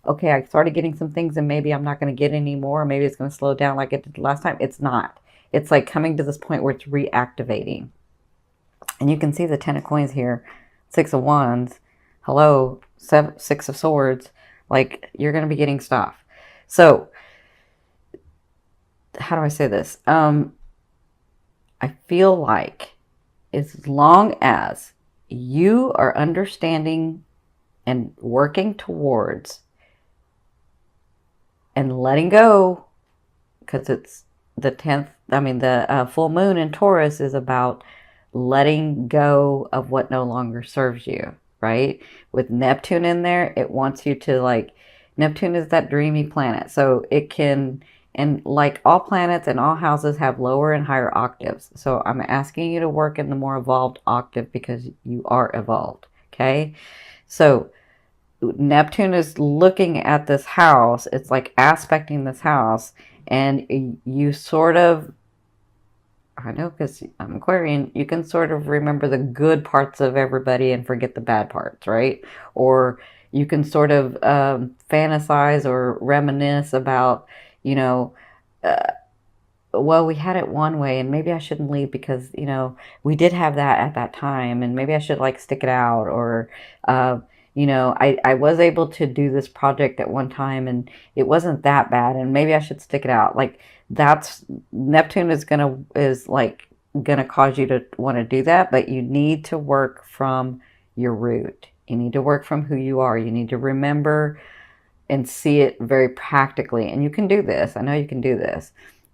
okay, I started getting some things and maybe I'm not going to get any more. Maybe it's going to slow down like it did last time. It's not. It's like coming to this point where it's reactivating. And you can see the 10 of coins here, 6 of wands, hello, seven, 6 of swords. Like, you're going to be getting stuff. So, how do I say this? I feel like as long as you are understanding and working towards and letting go, because it's the 10th, I mean, the full moon in Taurus is about letting go of what no longer serves you, right? With Neptune in there, it wants you to, like, Neptune is that dreamy planet. So it can, and like all planets and all houses have lower and higher octaves. So I'm asking you to work in the more evolved octave because you are evolved, okay? So Neptune is looking at this house. It's like aspecting this house, and you sort of, I know because I'm Aquarian, you can sort of remember the good parts of everybody and forget the bad parts, right? Or you can sort of fantasize or reminisce about, you know, uh, well, we had it one way, and maybe I shouldn't leave because, we did have that at that time, and maybe I should like stick it out, or, I was able to do this project at one time and it wasn't that bad, and maybe I should stick it out. Like, that's Neptune is like gonna cause you to want to do that, but you need to work from your root. You need to work from who you are. You need to remember and see it very practically. And you can do this. I know you can do this.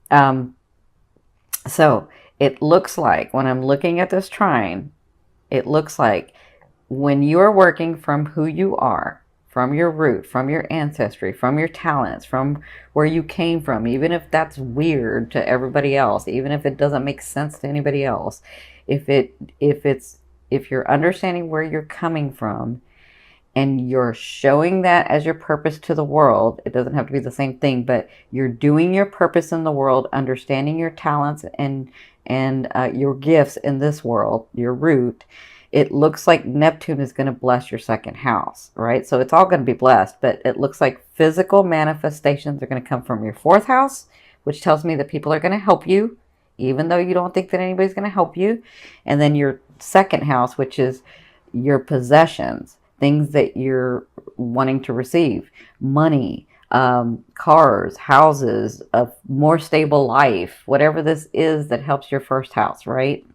Um, so it looks like when I'm looking at this trine, it looks like when you're working from who you are, from your root, from your ancestry, from your talents, from where you came from, even if that's weird to everybody else, even if it doesn't make sense to anybody else, if you're understanding where you're coming from and you're showing that as your purpose to the world, it doesn't have to be the same thing, but you're doing your purpose in the world, understanding your talents and your gifts in this world, your root. It looks like Neptune is going to bless your second house, right? So it's all going to be blessed, but it looks like physical manifestations are going to come from your fourth house, which tells me that people are going to help you, even though you don't think that anybody's going to help you. And then your second house, which is your possessions, things that you're wanting to receive, money, cars, houses, a more stable life, whatever this is that helps your first house, right?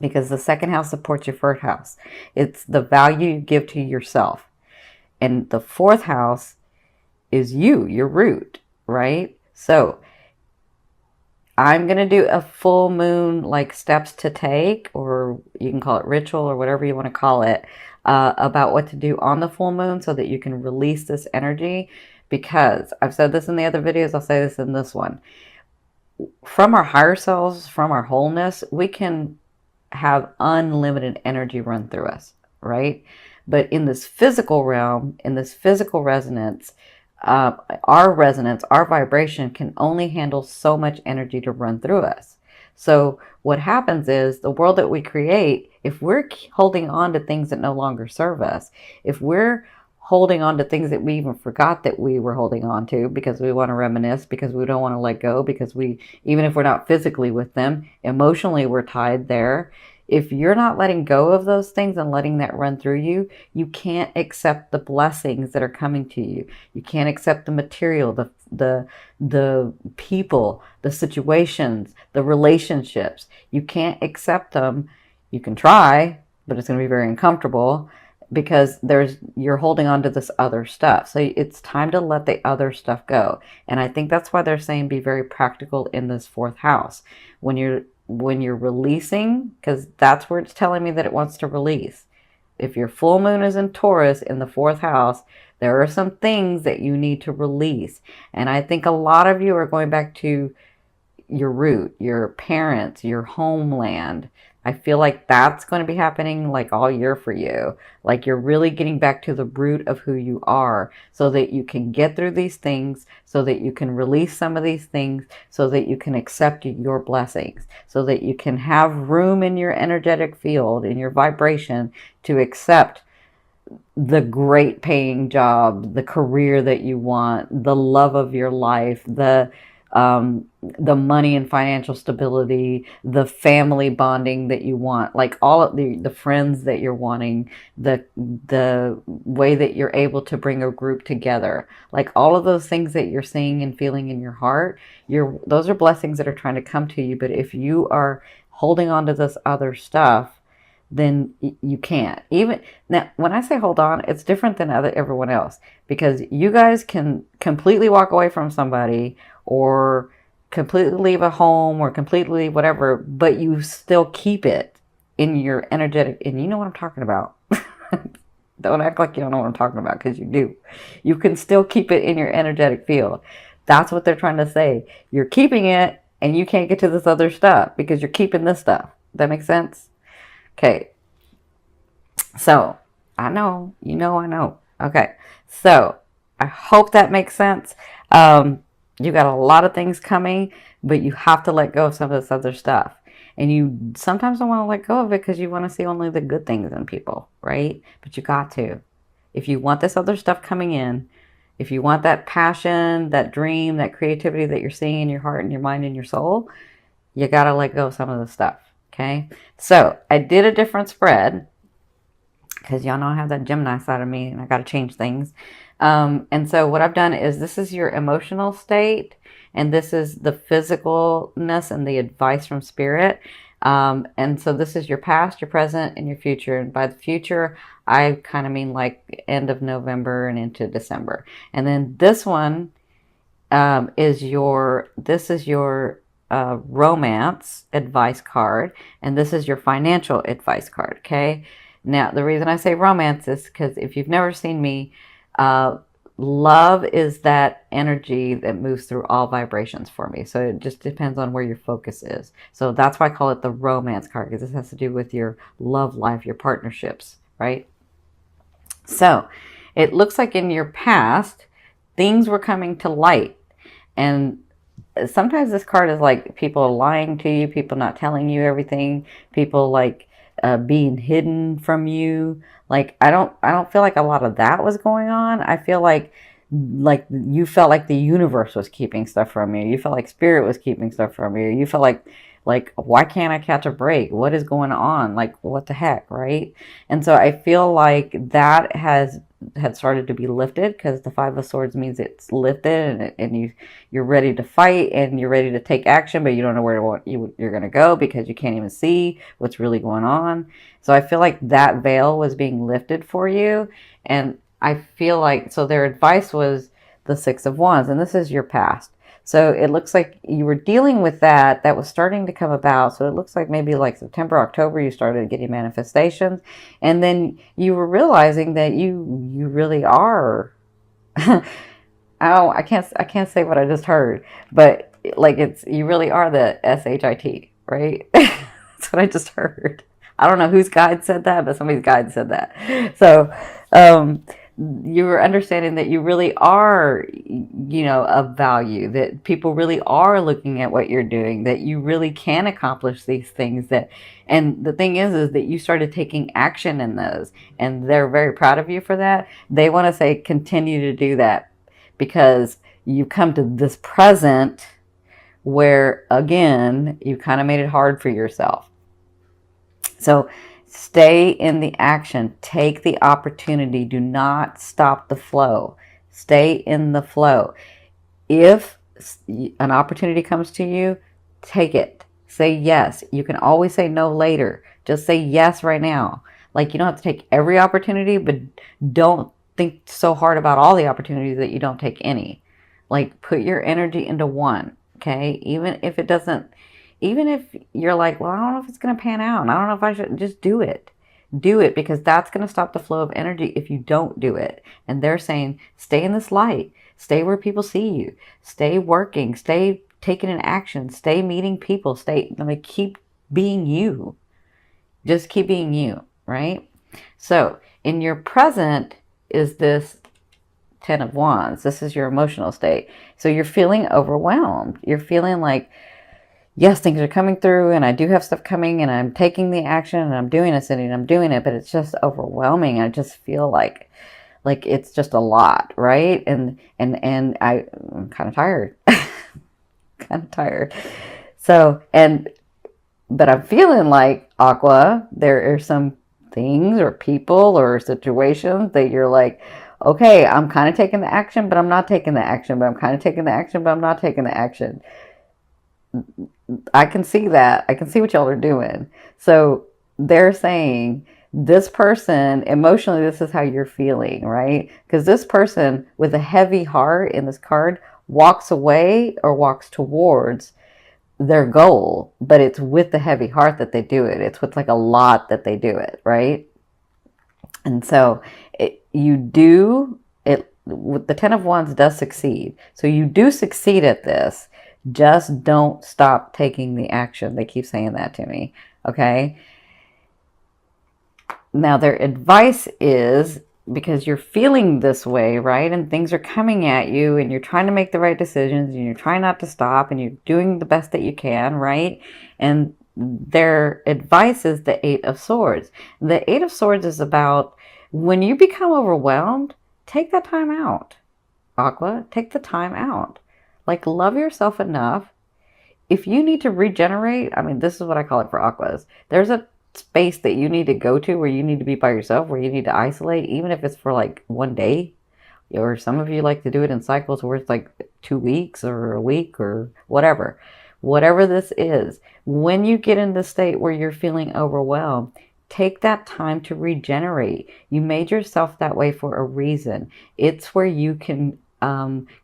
Because the second house supports your first house. It's the value you give to yourself. And the fourth house is you, your root, right? So I'm going to do a full moon, like steps to take, or you can call it ritual or whatever you want to call it, about what to do on the full moon so that you can release this energy. Because I've said this in the other videos, I'll say this in this one. From our higher selves, from our wholeness, we can have unlimited energy run through us, right? But in this physical realm, in this physical resonance, our resonance, our vibration can only handle so much energy to run through us. So what happens is the world that we create, if we're holding on to things that no longer serve us, if we're holding on to things that we even forgot that we were holding on to because we want to reminisce, because we don't want to let go, because we, even if we're not physically with them, emotionally we're tied there. If you're not letting go of those things and letting that run through you, you can't accept the blessings that are coming to you. You can't accept the material, the people, the situations, the relationships. You can't accept them. You can try, but it's going to be very uncomfortable because you're holding on to this other stuff. So it's time to let the other stuff go. And I think that's why they're saying be very practical in this fourth house. When you're releasing, because that's where it's telling me that it wants to release. If your full moon is in Taurus in the fourth house, there are some things that you need to release. And I think a lot of you are going back to your root, your parents, your homeland. I feel like that's going to be happening like all year for you. Like you're really getting back to the root of who you are so that you can get through these things, so that you can release some of these things, so that you can accept your blessings, so that you can have room in your energetic field, in your vibration to accept the great paying job, the career that you want, the love of your life, the money and financial stability, the family bonding that you want, like all of the friends that you're wanting, the way that you're able to bring a group together, like all of those things that you're seeing and feeling in your heart, those are blessings that are trying to come to you. But if you are holding on to this other stuff, then you can't. Even now, when I say hold on, it's different than everyone else, because you guys can completely walk away from somebody, or completely leave a home, or completely whatever, but you still keep it in your energetic, and you know what I'm talking about. Don't act like you don't know what I'm talking about, because you do. You can still keep it in your energetic field. That's what they're trying to say. You're keeping it, and you can't get to this other stuff because you're keeping this stuff. That makes sense? Okay. So, I know. I know. Okay. So, I hope that makes sense. You got a lot of things coming, but you have to let go of some of this other stuff. And you sometimes don't want to let go of it because you want to see only the good things in people, right? But you got to. If you want this other stuff coming in, if you want that passion, that dream, that creativity that you're seeing in your heart and your mind and your soul, you got to let go of some of the stuff, okay? So I did a different spread because y'all know I have that Gemini side of me and I got to change things. And so what I've done is, this is your emotional state, and this is the physicalness and the advice from spirit. And so this is your past, your present, and your future. And by the future, I kind of mean like end of November and into December. And then this one is your romance advice card, and this is your financial advice card. Okay. Now, the reason I say romance is because if you've never seen me, love is that energy that moves through all vibrations for me. So it just depends on where your focus is. So that's why I call it the romance card, because this has to do with your love life, your partnerships, right? So it looks like in your past, things were coming to light. And sometimes this card is like people lying to you, people not telling you everything, people like being hidden from you. Like I don't feel like a lot of that was going on. I feel like you felt like the universe was keeping stuff from you. You felt like spirit was keeping stuff from you. You felt like why can't I catch a break? What is going on? Like what the heck, right? And so I feel like that had started to be lifted, because the Five of Swords means it's lifted, and you're ready to fight, and you're ready to take action, but you don't know where you're going to go because you can't even see what's really going on. So I feel like that veil was being lifted for you, and I feel like, so their advice was the Six of Wands, and this is your past. So it looks like you were dealing with that was starting to come about. So it looks like maybe like September, October, you started getting manifestations. And then you were realizing that you really are, I can't say what I just heard, but like you really are the SHIT, right? That's what I just heard. I don't know whose guide said that, but somebody's guide said that. So, you were understanding that you really are, of value, that people really are looking at what you're doing, that you really can accomplish these things, and the thing is that you started taking action in those, and they're very proud of you for that. They want to say, continue to do that, because you come to this present where, again, you kind of made it hard for yourself. So stay in the action. Take the opportunity. Do not stop the flow. Stay in the flow. If an opportunity comes to you, take it. Say yes. You can always say no later. Just say yes right now. Like, you don't have to take every opportunity, but don't think so hard about all the opportunities that you don't take any. Like, put your energy into one, okay? Even if you're like, well, I don't know if it's going to pan out, and I don't know if I should, just do it. Do it, because that's going to stop the flow of energy if you don't do it. And they're saying, stay in this light. Stay where people see you. Stay working. Stay taking an action. Stay meeting people. Keep being you. Just keep being you, right? So in your present is this Ten of Wands. This is your emotional state. So you're feeling overwhelmed. You're feeling like yes, things are coming through and I do have stuff coming and I'm taking the action and I'm doing it and I'm doing it, but it's just overwhelming. I just feel like it's just a lot, right? And I'm kind of tired. Kind of tired. So, but I'm feeling like, Aqua, there are some things or people or situations that you're like, okay, I'm kind of taking the action, but I'm not taking the action, but I'm kind of taking the action, but I'm not taking the action. I can see that. I can see what y'all are doing. So they're saying this person, emotionally, this is how you're feeling, right? Because this person with a heavy heart in this card walks away or walks towards their goal, but it's with the heavy heart that they do it. It's with like a lot that they do it, right? And so you do it with the 10 of Wands does succeed. So you do succeed at this. Just don't stop taking the action. They keep saying that to me. Okay. Now their advice is, because you're feeling this way, right? And things are coming at you and you're trying to make the right decisions and you're trying not to stop and you're doing the best that you can, right? And their advice is the 8 of Swords. The 8 of Swords is about when you become overwhelmed, take that time out. Aqua, take the time out. Like, love yourself enough. If you need to regenerate, I mean, this is what I call it for Aquas. There's a space that you need to go to where you need to be by yourself, where you need to isolate, even if it's for like one day. Or some of you like to do it in cycles where it's like 2 weeks or a week or whatever. Whatever this is, when you get in the state where you're feeling overwhelmed, take that time to regenerate. You made yourself that way for a reason. It's where you can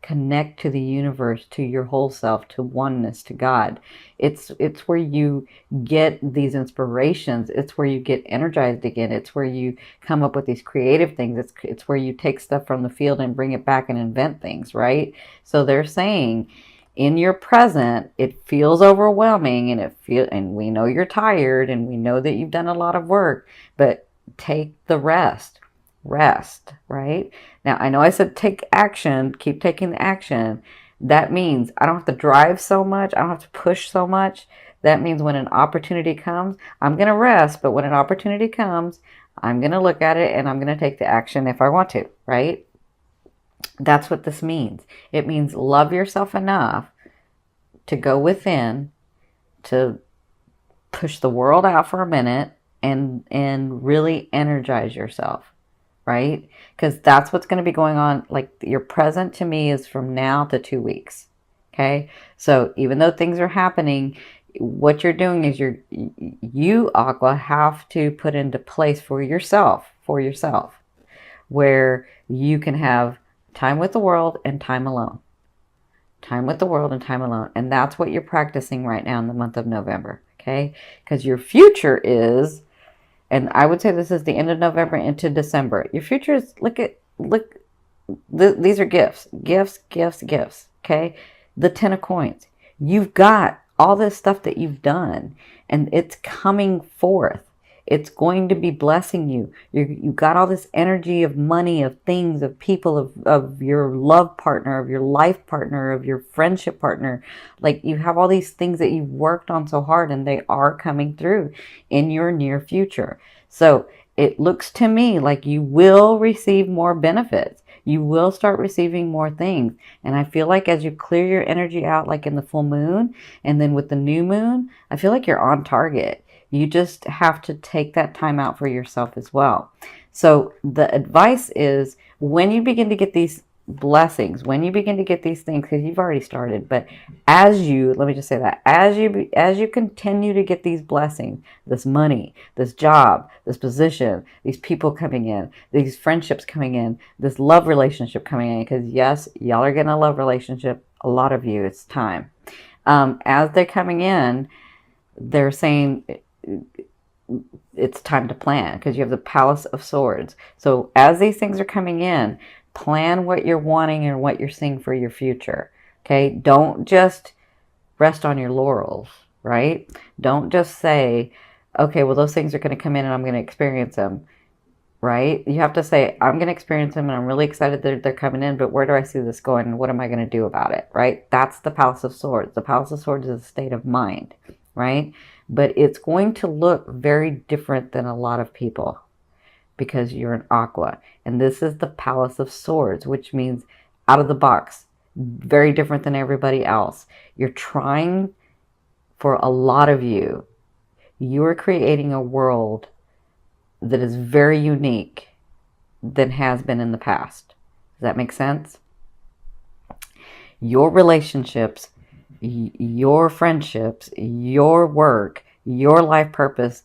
connect to the universe, to your whole self, to oneness, to God. It's where you get these inspirations. It's where you get energized again. It's where you come up with these creative things. It's where you take stuff from the field and bring it back and invent things, right? So they're saying, in your present, it feels overwhelming and we know you're tired and we know that you've done a lot of work, but take the rest, right? Now, I know I said take action, keep taking the action. That means I don't have to drive so much. I don't have to push so much. That means when an opportunity comes, I'm going to rest, but when an opportunity comes, I'm going to look at it and I'm going to take the action if I want to, right? That's what this means. It means love yourself enough to go within, to push the world out for a minute and really energize yourself, right? Because that's what's going to be going on. Like, your present to me is from now to 2 weeks. Okay. So even though things are happening, what you're doing is you, Aqua, have to put into place for yourself, where you can have time with the world and time alone. Time with the world and time alone. And that's what you're practicing right now in the month of November. Okay. Because your future is, and I would say this is the end of November into December. Your future is, these are gifts. Okay. The 10 of Coins. You've got all this stuff that you've done and it's coming forth. It's going to be blessing you. You've got all this energy of money, of things, of people, of your love partner, of your life partner, of your friendship partner. Like, you have all these things that you've worked on so hard and they are coming through in your near future. So it looks to me like you will receive more benefits. You will start receiving more things. And I feel like as you clear your energy out, like in the full moon and then with the new moon, I feel like you're on target. You just have to take that time out for yourself as well. So the advice is, when you begin to get these blessings, when you begin to get these things, because you've already started, but let me just say that, as you continue to get these blessings, this money, this job, this position, these people coming in, these friendships coming in, this love relationship coming in, because yes, y'all are getting a love relationship, a lot of you, it's time. As they're coming in, they're saying it's time to plan, because you have the Palace of Swords. So as these things are coming in, plan what you're wanting and what you're seeing for your future. Okay. Don't just rest on your laurels, right? Don't just say, okay, well, those things are going to come in and I'm going to experience them. right? You have to say, I'm going to experience them and I'm really excited that they're coming in, but where do I see this going and what am I going to do about it, right? That's the Palace of Swords. The Palace of Swords is a state of mind, right? But it's going to look very different than a lot of people because you're an Aqua. And this is the Palace of Swords, which means out of the box, very different than everybody else. You're trying, for a lot of you, you're creating a world that is very unique than has been in the past. Does that make sense? Your relationships, your friendships, your work, your life purpose,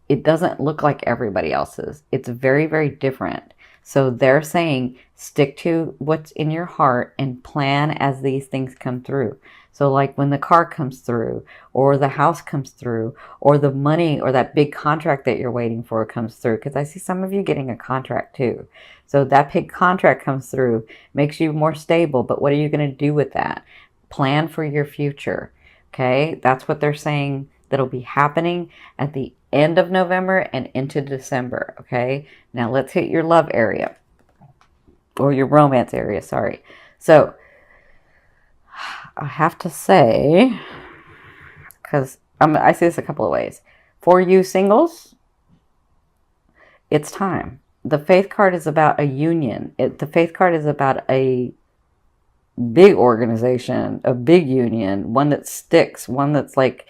it doesn't look like everybody else's. It's very, very different. So they're saying stick to what's in your heart and plan as these things come through. So like when the car comes through, or the house comes through, or the money or that big contract that you're waiting for comes through, because I see some of you getting a contract too. So that big contract comes through, makes you more stable, but what are you going to do with that? Plan for your future. Okay, that's what they're saying that'll be happening at the end of November and into December. Okay, now let's hit your love area, or your romance area, sorry. So I have to say, because I see this a couple of ways. For you singles, it's time. The Faith card is about a union. The Faith card is about a big organization, a big union, one that sticks, one that's like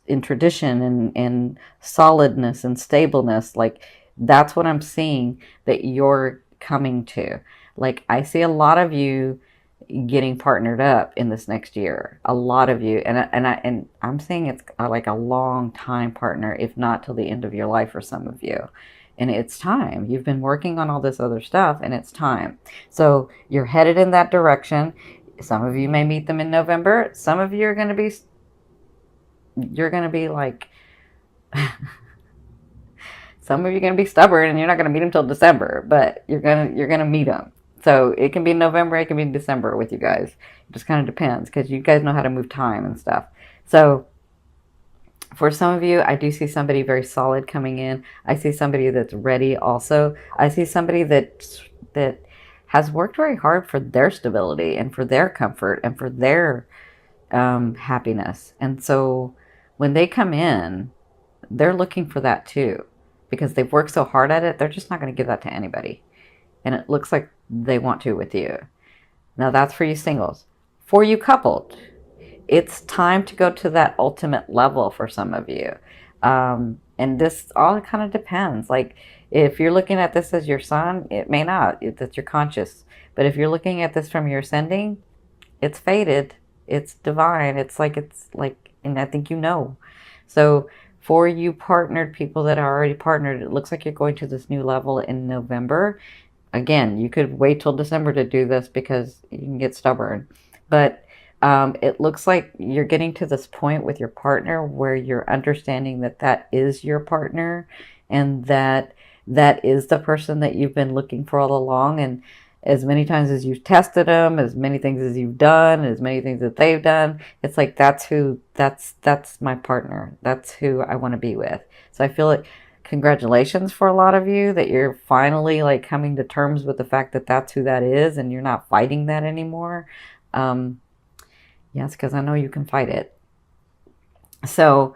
in tradition and solidness and stableness. Like, that's what I'm seeing that you're coming to. Like, I see a lot of you getting partnered up in this next year. A lot of you, and I'm saying it's like a long time partner, if not till the end of your life for some of you. And it's time. You've been working on all this other stuff, and it's time. So you're headed in that direction. Some of you may meet them in November. Some of you are going to be, you're going to be like, some of you are going to be stubborn, and you're not going to meet them till December, but you're going to meet them. So it can be November, it can be December with you guys. It just kind of depends, because you guys know how to move time and stuff. So for some of you, I do see somebody very solid coming in. I see somebody that's ready also. I see somebody that has worked very hard for their stability and for their comfort and for their happiness. And so when they come in, they're looking for that too, because they've worked so hard at it. They're just not going to give that to anybody. And it looks like they want to with you. Now that's for you singles. For you coupled, it's time to go to that ultimate level for some of you. And this all kind of depends. Like, if you're looking at this as your sun, it may not. That's your conscious. But if you're looking at this from your ascending, it's fated. It's divine. It's like, and I think you know. So for you partnered people that are already partnered, it looks like you're going to this new level in November. Again, you could wait till December to do this because you can get stubborn. But it looks like you're getting to this point with your partner where you're understanding that that is your partner, and that is the person that you've been looking for all along. And as many times as you've tested them, as many things as you've done, as many things that they've done, it's like, that's my partner. That's who I want to be with. So I feel like, congratulations for a lot of you that you're finally like coming to terms with the fact that that's who that is, and you're not fighting that anymore. Yes, because I know you can fight it. So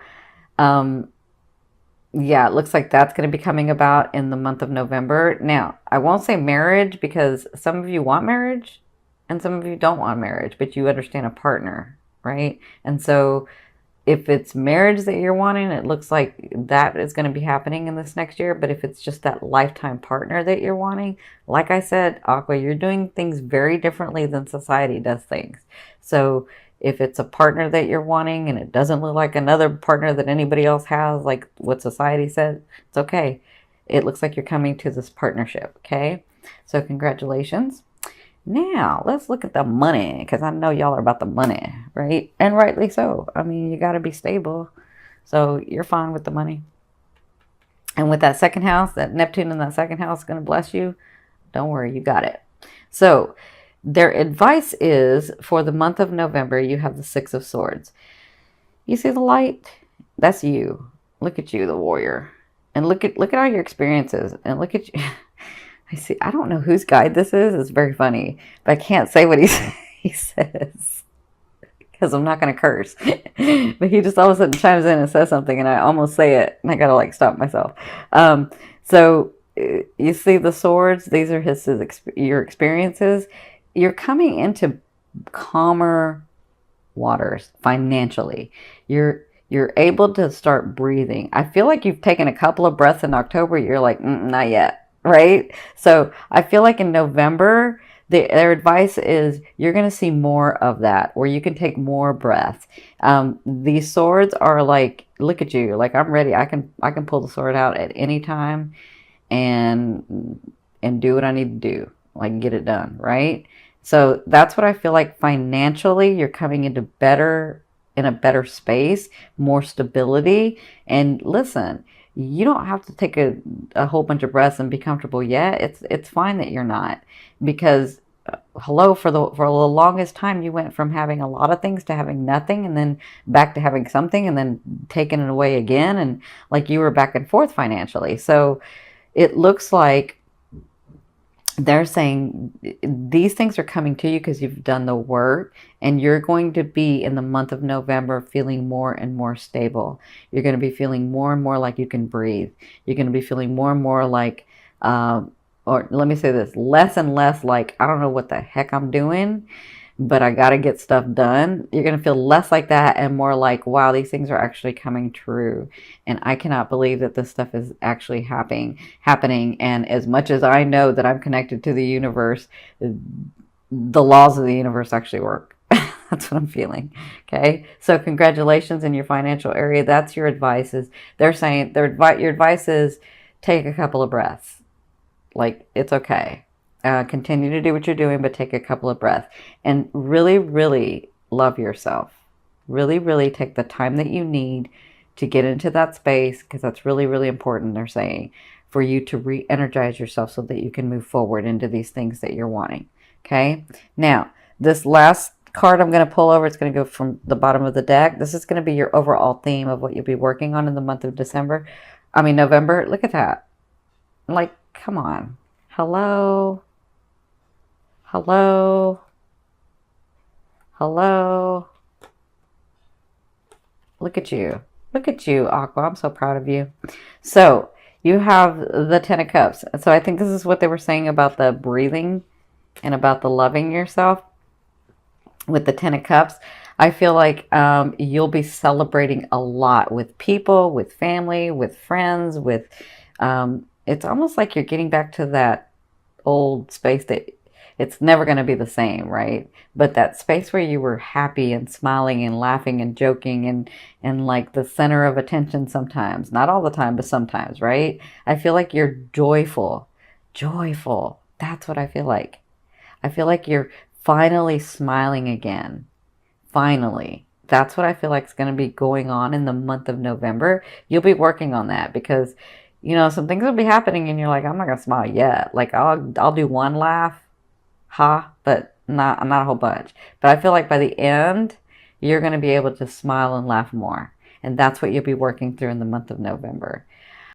yeah, it looks like that's going to be coming about in the month of November. Now, I won't say marriage, because some of you want marriage and some of you don't want marriage, but you understand a partner, right? And so if it's marriage that you're wanting, it looks like that is going to be happening in this next year. But if it's just that lifetime partner that you're wanting, like I said, Aqua, you're doing things very differently than society does things. So if it's a partner that you're wanting and it doesn't look like another partner that anybody else has, like what society said, it's okay. It looks like you're coming to this partnership, okay? So congratulations. Now, let's look at the money, because I know y'all are about the money, right? And rightly so. I mean, you got to be stable. So you're fine with the money. And with that second house, that Neptune in that second house is going to bless you. Don't worry, you got it. So their advice is, for the month of November, you have the Six of Swords. You see the light? That's you. Look at you, the warrior. And look at all your experiences, and look at you. I see. I don't know whose guide this is. It's very funny, but I can't say what he says because I'm not going to curse. But he just all of a sudden chimes in and says something, and I almost say it, and I got to like stop myself. So you see the swords. These are your experiences. You're coming into calmer waters financially. You're able to start breathing. I feel like you've taken a couple of breaths in October. You're like, not yet, right? So I feel like in November, their advice is you're going to see more of that, where you can take more breaths. These swords are like, look at you, like I'm ready. I can pull the sword out at any time, and do what I need to do, like get it done, right? So that's what I feel like financially. You're coming into in a better space, more stability. And listen, you don't have to take a whole bunch of breaths and be comfortable yet. It's fine that you're not, because hello, for the longest time you went from having a lot of things to having nothing, and then back to having something, and then taking it away again, and like you were back and forth financially. So it looks like they're saying these things are coming to you because you've done the work, and you're going to be in the month of November feeling more and more stable. You're going to be feeling more and more like you can breathe. You're going to be feeling more and more like, or let me say this, less and less like, I don't know what the heck I'm doing, but I got to get stuff done. You're going to feel less like that and more like, wow, these things are actually coming true. And I cannot believe that this stuff is actually happening. And as much as I know that I'm connected to the universe, the laws of the universe actually work. That's what I'm feeling. Okay. So congratulations in your financial area. That's your advice. They're saying your advice is take a couple of breaths. Like, it's okay. Continue to do what you're doing, but take a couple of breaths and really, really love yourself. Really, really take the time that you need to get into that space, because that's really, really important, they're saying, for you to re-energize yourself so that you can move forward into these things that you're wanting. Okay. Now, this last card I'm going to pull over, it's going to go from the bottom of the deck. This is going to be your overall theme of what you'll be working on in the month of November. Look at that. Like, come on. Hello. Hello. Hello. Look at you. Look at you, Aqua. I'm so proud of you. So you have the Ten of Cups. So I think this is what they were saying about the breathing and about the loving yourself. With the Ten of Cups, I feel like you'll be celebrating a lot with people, with family, with friends, with it's almost like you're getting back to that old space that it's never going to be the same, right? But that space where you were happy and smiling and laughing and joking and like the center of attention sometimes. Not all the time, but sometimes, right? I feel like you're joyful. Joyful. That's what I feel like. I feel like you're finally smiling again. Finally. That's what I feel like is going to be going on in the month of November. You'll be working on that because, you know, some things will be happening and you're like, I'm not going to smile yet. Like I'll do one laugh, but not a whole bunch. But I feel like by the end, you're going to be able to smile and laugh more. And that's what you'll be working through in the month of November.